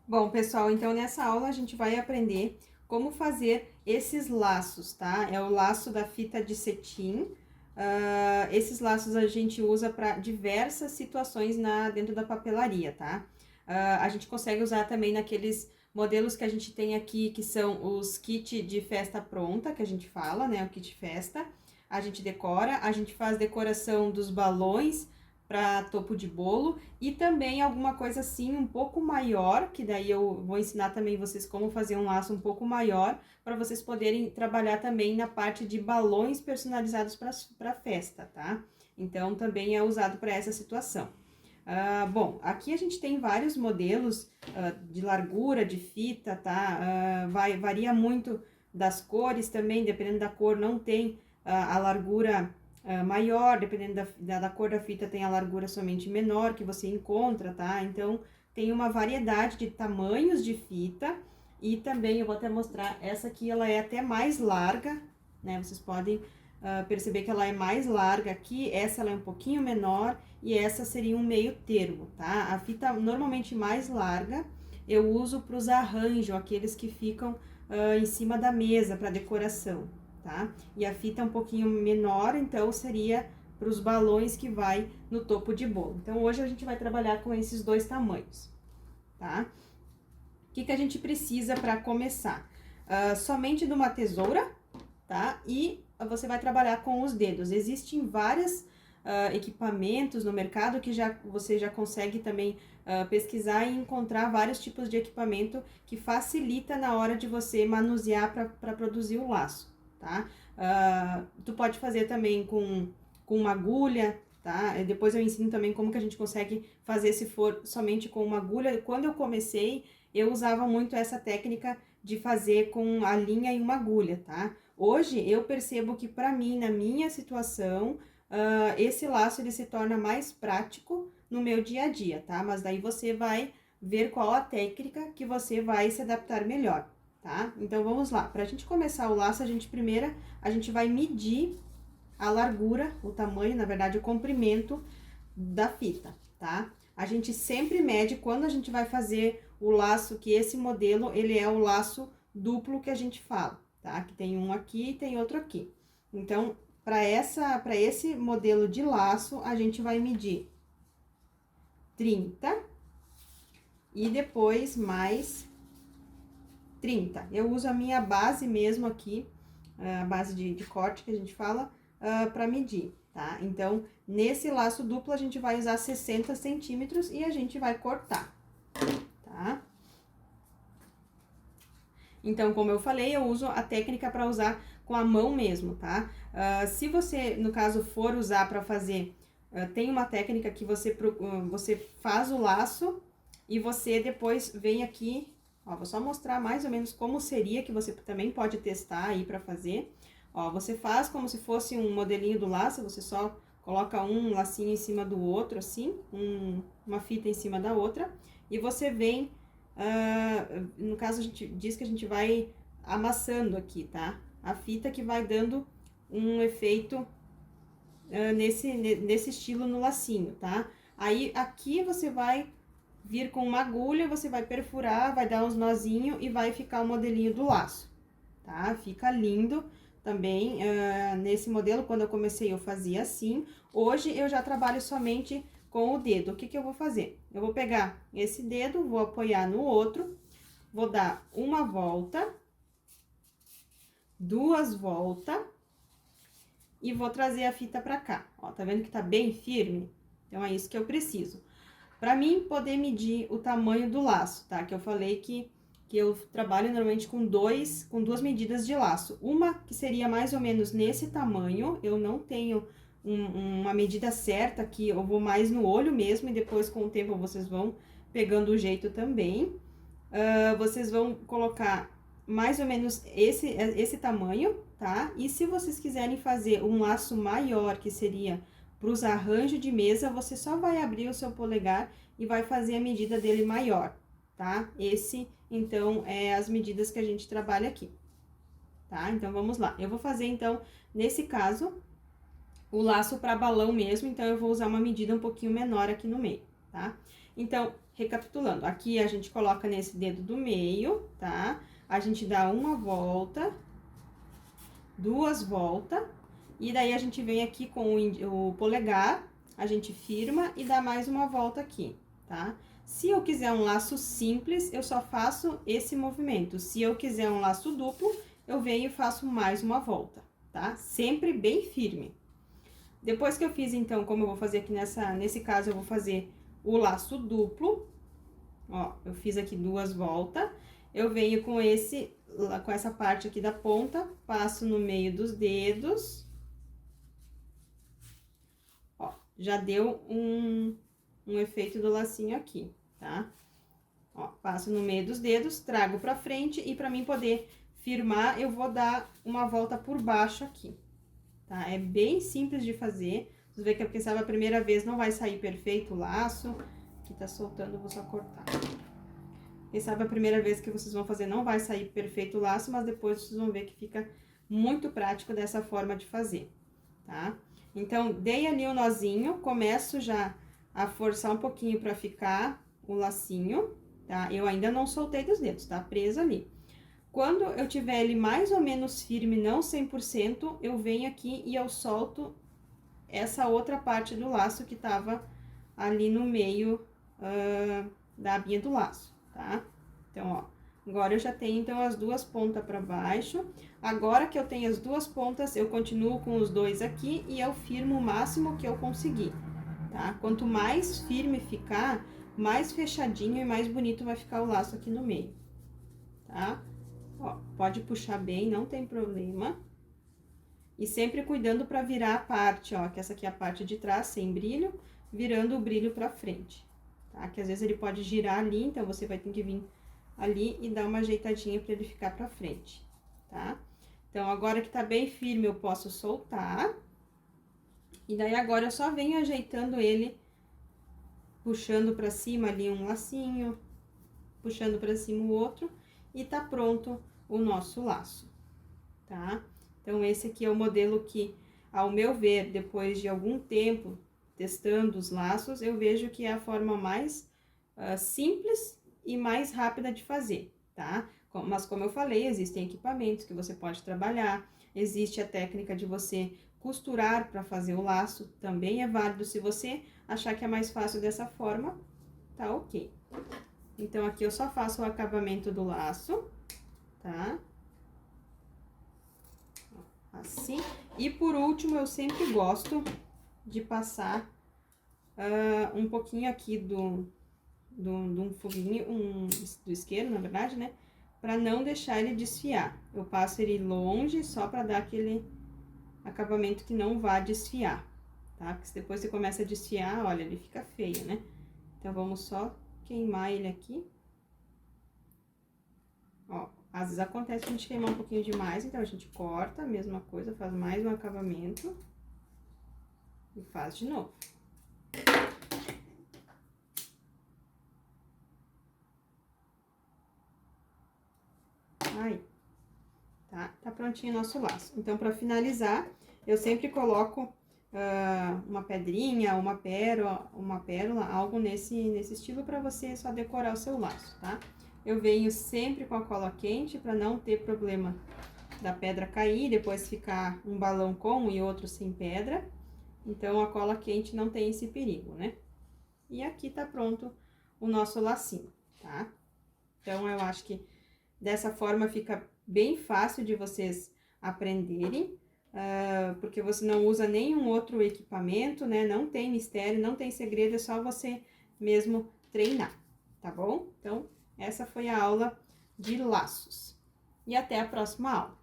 Bom, pessoal, então nessa aula a gente vai aprender como fazer esses laços, tá? É o laço da fita de cetim. Esses laços a gente usa para diversas situações dentro da papelaria, tá? A gente consegue usar também naqueles modelos que a gente tem aqui, que são os kit de festa pronta, que a gente fala, né? O kit festa. A gente decora, a gente faz decoração dos balões para topo de bolo e também alguma coisa assim um pouco maior, que daí eu vou ensinar também vocês como fazer um laço um pouco maior, para vocês poderem trabalhar também na parte de balões personalizados para festa, tá? Então também é usado para essa situação. Bom, aqui a gente tem vários modelos de largura, de fita, tá? Varia muito das cores também, dependendo da cor, não tem a largura maior, dependendo da cor da fita, tem a largura somente menor que você encontra, tá? Então, tem uma variedade de tamanhos de fita e também eu vou até mostrar, essa aqui ela é até mais larga, né? Vocês podem perceber que ela é mais larga aqui, essa ela é um pouquinho menor e essa seria um meio termo, tá? A fita normalmente mais larga eu uso para os arranjos, aqueles que ficam em cima da mesa para decoração, tá? E a fita é um pouquinho menor, então seria para os balões que vai no topo de bolo. Então hoje a gente vai trabalhar com esses dois tamanhos, tá? O que a gente precisa para começar? Somente de uma tesoura, tá? E você vai trabalhar com os dedos. Existem vários equipamentos no mercado que você já consegue também pesquisar e encontrar vários tipos de equipamento que facilita na hora de você manusear para produzir o laço, tá? Tu pode fazer também com uma agulha, tá? Depois eu ensino também como que a gente consegue fazer se for somente com uma agulha. Quando eu comecei, eu usava muito essa técnica de fazer com a linha e uma agulha, tá? Hoje eu percebo que para mim, na minha situação, esse laço ele se torna mais prático no meu dia a dia, tá? Mas daí você vai ver qual a técnica que você vai se adaptar melhor, tá? Então vamos lá. Para a gente começar o laço, a gente vai medir a largura, o tamanho, na verdade, o comprimento da fita, tá? A gente sempre mede quando a gente vai fazer o laço, que esse modelo, ele é o laço duplo que a gente fala, tá? Que tem um aqui e tem outro aqui. Então, para esse modelo de laço, a gente vai medir 30 e depois mais 30. Eu uso a minha base mesmo aqui, a base de corte que a gente fala, para medir, tá? Então, nesse laço duplo, a gente vai usar 60 centímetros e a gente vai cortar, tá? Então, como eu falei, eu uso a técnica para usar com a mão mesmo, tá? Se você, no caso, for usar para fazer, tem uma técnica que você faz o laço e você depois vem aqui, ó, vou só mostrar mais ou menos como seria, que você também pode testar aí para fazer. Ó, você faz como se fosse um modelinho do laço, você só coloca um lacinho em cima do outro, assim, uma fita em cima da outra, e você vem no caso, a gente diz que a gente vai amassando aqui, tá? A fita que vai dando um efeito nesse estilo no lacinho, tá? Aí, aqui você vai vir com uma agulha, você vai perfurar, vai dar uns nozinhos e vai ficar o modelinho do laço, tá? Fica lindo também. Nesse modelo, quando eu comecei, eu fazia assim. Hoje, eu já trabalho somente com o dedo. O que eu vou fazer? Eu vou pegar esse dedo, vou apoiar no outro, vou dar uma volta, duas voltas e vou trazer a fita pra cá. Ó, tá vendo que tá bem firme? Então, é isso que eu preciso. Pra mim poder medir o tamanho do laço, tá? Que eu falei que eu trabalho normalmente com duas medidas de laço. Uma que seria mais ou menos nesse tamanho, eu não tenho uma medida certa aqui, eu vou mais no olho mesmo e depois com o tempo vocês vão pegando o jeito também. Vocês vão colocar mais ou menos esse tamanho, tá? E se vocês quiserem fazer um laço maior, que seria para os arranjos de mesa, você só vai abrir o seu polegar e vai fazer a medida dele maior, tá? Então, é as medidas que a gente trabalha aqui, tá? Então, vamos lá. Eu vou fazer, então, nesse caso, o laço para balão mesmo, então, eu vou usar uma medida um pouquinho menor aqui no meio, tá? Então, recapitulando, aqui a gente coloca nesse dedo do meio, tá? A gente dá uma volta, duas voltas, e daí a gente vem aqui com o polegar, a gente firma e dá mais uma volta aqui, tá? Se eu quiser um laço simples, eu só faço esse movimento. Se eu quiser um laço duplo, eu venho e faço mais uma volta, tá? Sempre bem firme. Depois que eu fiz, então, como eu vou fazer aqui nesse caso, eu vou fazer o laço duplo. Ó, eu fiz aqui duas voltas. Eu venho com essa parte aqui da ponta, passo no meio dos dedos. Ó, já deu um efeito do lacinho aqui, tá? Ó, passo no meio dos dedos, trago pra frente e pra mim poder firmar, eu vou dar uma volta por baixo aqui, tá? É bem simples de fazer. Você vê que quem sabe a primeira vez não vai sair perfeito o laço. Aqui tá soltando, eu vou só cortar. Quem sabe a primeira vez que vocês vão fazer não vai sair perfeito o laço, mas depois vocês vão ver que fica muito prático dessa forma de fazer, tá? Então, dei ali o nozinho, começo já a forçar um pouquinho pra ficar o lacinho, tá? Eu ainda não soltei dos dedos, tá preso ali. Quando eu tiver ele mais ou menos firme, não 100%, eu venho aqui e eu solto essa outra parte do laço que tava ali no meio da abinha do laço, tá? Então, ó, agora eu já tenho, então, as duas pontas pra baixo. Agora que eu tenho as duas pontas, eu continuo com os dois aqui e eu firmo o máximo que eu conseguir, tá? Quanto mais firme ficar, mais fechadinho e mais bonito vai ficar o laço aqui no meio, tá? Ó, pode puxar bem, não tem problema. E sempre cuidando pra virar a parte, ó, que essa aqui é a parte de trás, sem brilho, virando o brilho pra frente, tá? Que às vezes ele pode girar ali, então você vai ter que vir ali e dar uma ajeitadinha pra ele ficar pra frente, tá? Então, agora que tá bem firme, eu posso soltar. E daí, agora eu só venho ajeitando ele, puxando pra cima ali um lacinho, puxando pra cima o outro, e tá pronto o nosso laço, tá? Então, esse aqui é o modelo que, ao meu ver, depois de algum tempo testando os laços, eu vejo que é a forma mais simples e mais rápida de fazer, tá? Mas, como eu falei, existem equipamentos que você pode trabalhar, existe a técnica de você costurar para fazer o laço, também é válido. Se você achar que é mais fácil dessa forma, tá ok. Então, aqui eu só faço o acabamento do laço, tá? Assim. E por último, eu sempre gosto de passar um pouquinho aqui um foguinho, do isqueiro, na verdade, né? Pra não deixar ele desfiar. Eu passo ele longe só pra dar aquele acabamento que não vá desfiar, tá? Porque se depois você começa a desfiar, olha, ele fica feio, né? Então, vamos só queimar ele aqui. Ó, às vezes acontece que a gente queimar um pouquinho demais, então a gente corta a mesma coisa, faz mais um acabamento e faz de novo. Aí, tá? Tá prontinho o nosso laço. Então, pra finalizar, eu sempre coloco uma pedrinha, uma pérola, algo nesse estilo pra você só decorar o seu laço, tá? Eu venho sempre com a cola quente pra não ter problema da pedra cair, depois ficar um balão com e outro sem pedra. Então, a cola quente não tem esse perigo, né? E aqui tá pronto o nosso lacinho, tá? Então, eu acho que dessa forma fica bem fácil de vocês aprenderem, porque você não usa nenhum outro equipamento, né? Não tem mistério, não tem segredo, é só você mesmo treinar, tá bom? Então, essa foi a aula de laços. E até a próxima aula.